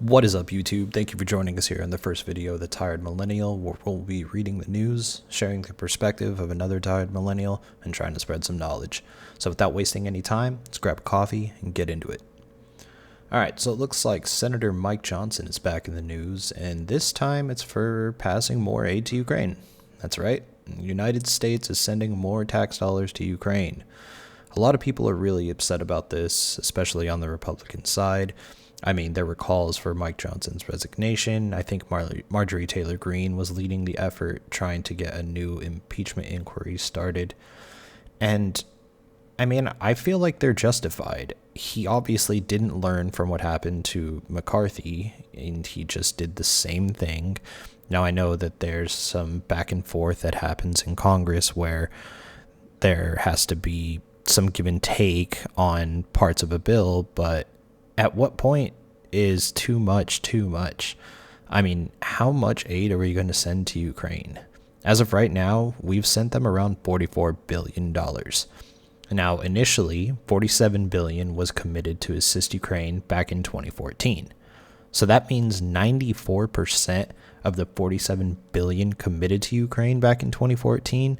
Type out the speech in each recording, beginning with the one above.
What is up, YouTube? Thank you for joining us here in the first video of The Tired Millennial, where we'll be reading the news, sharing the perspective of another tired millennial, and trying to spread some knowledge. So without wasting any time, let's grab a coffee and get into it. Alright, so it looks like Senator Mike Johnson is back in the news, and this time it's for passing more aid to Ukraine. That's right, the United States is sending more tax dollars to Ukraine. A lot of people are really upset about this, especially on the Republican side. I mean, there were calls for Mike Johnson's resignation. I think Marjorie Taylor Greene was leading the effort, trying to get a new impeachment inquiry started. And, I mean, I feel like they're justified. He obviously didn't learn from what happened to McCarthy, and he just did the same thing. Now, I know that there's some back and forth that happens in Congress where there has to be some give and take on parts of a bill, but at what point is too much too much? I mean, how much aid are we going to send to Ukraine? As of right now, we've sent them around $44 billion. Now, initially, $47 billion was committed to assist Ukraine back in 2014. So that means 94% of the $47 billion committed to Ukraine back in 2014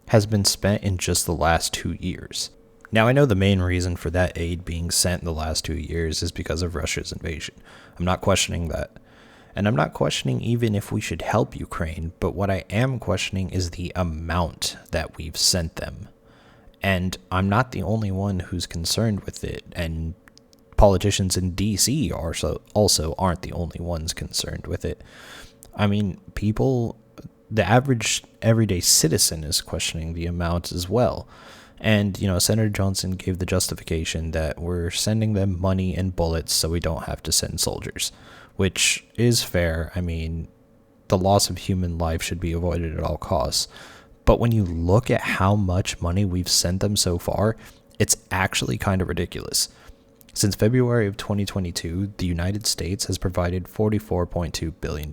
has been spent in just the last 2 years. Now, I know the main reason for that aid being sent in the last 2 years is because of Russia's invasion. I'm not questioning that. And I'm not questioning even if we should help Ukraine, but what I am questioning is the amount that we've sent them. And I'm not the only one who's concerned with it, and politicians in DC also aren't the only ones concerned with it. I mean, the average everyday citizen is questioning the amount as well. And, Senator Johnson gave the justification that we're sending them money and bullets so we don't have to send soldiers, which is fair. I mean, the loss of human life should be avoided at all costs. But when you look at how much money we've sent them so far, it's actually kind of ridiculous. Since February of 2022, the United States has provided $44.2 billion.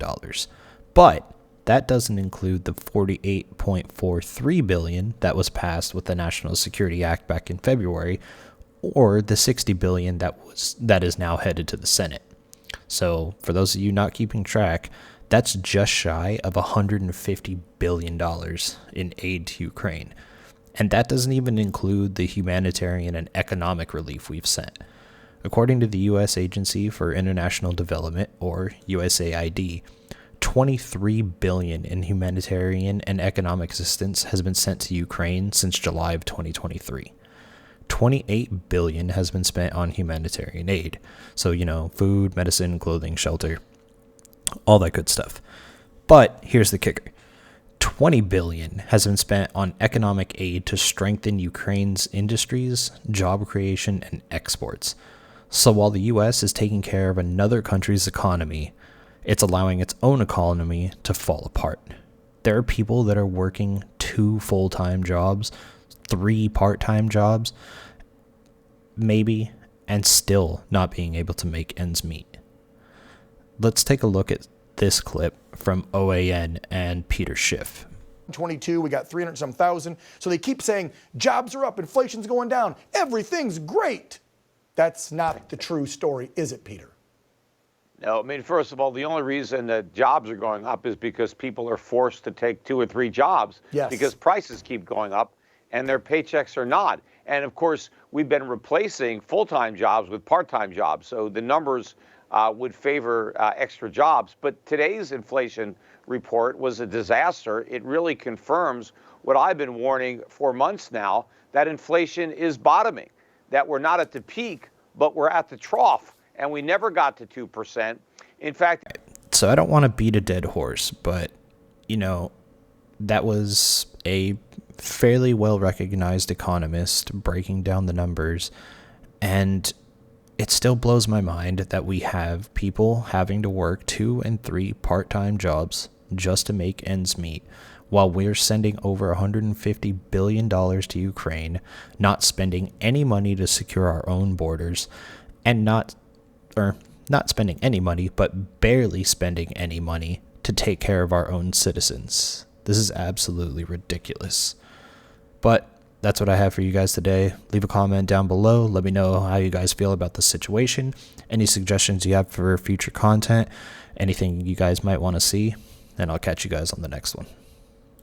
But that doesn't include the $48.43 billion that was passed with the National Security Act back in February, or the $60 billion that is now headed to the Senate. So, for those of you not keeping track, that's just shy of $150 billion in aid to Ukraine. And that doesn't even include the humanitarian and economic relief we've sent. According to the U.S. Agency for International Development, or USAID, $23 billion in humanitarian and economic assistance has been sent to Ukraine since July of 2023. $28 billion has been spent on humanitarian aid. So, food, medicine, clothing, shelter, all that good stuff. But here's the kicker. $20 billion has been spent on economic aid to strengthen Ukraine's industries, job creation, and exports. So while the U.S. is taking care of another country's economy, it's allowing its own economy to fall apart. There are people that are working 2 full-time jobs, 3 part-time jobs, maybe, and still not being able to make ends meet. Let's take a look at this clip from OAN and Peter Schiff. 22, we got 300 some thousand. So they keep saying jobs are up, inflation's going down, everything's great. That's not the true story, is it, Peter? No, I mean, first of all, the only reason that jobs are going up is because people are forced to take 2 or 3 jobs. Yes. Because prices keep going up and their paychecks are not. And of course, we've been replacing full-time jobs with part-time jobs. So the numbers would favor extra jobs. But today's inflation report was a disaster. It really confirms what I've been warning for months now, that inflation is bottoming, that we're not at the peak, but we're at the trough. And we never got to 2%. In fact, so I don't want to beat a dead horse, but, that was a fairly well-recognized economist breaking down the numbers, and it still blows my mind that we have people having to work 2 and 3 part-time jobs just to make ends meet, while we're sending over $150 billion to Ukraine, not spending any money to secure our own borders, and not spending any money, but barely spending any money to take care of our own citizens. This is absolutely ridiculous. But that's what I have for you guys today. Leave a comment down below. Let me know how you guys feel about the situation, any suggestions you have for future content, anything you guys might want to see, and I'll catch you guys on the next one.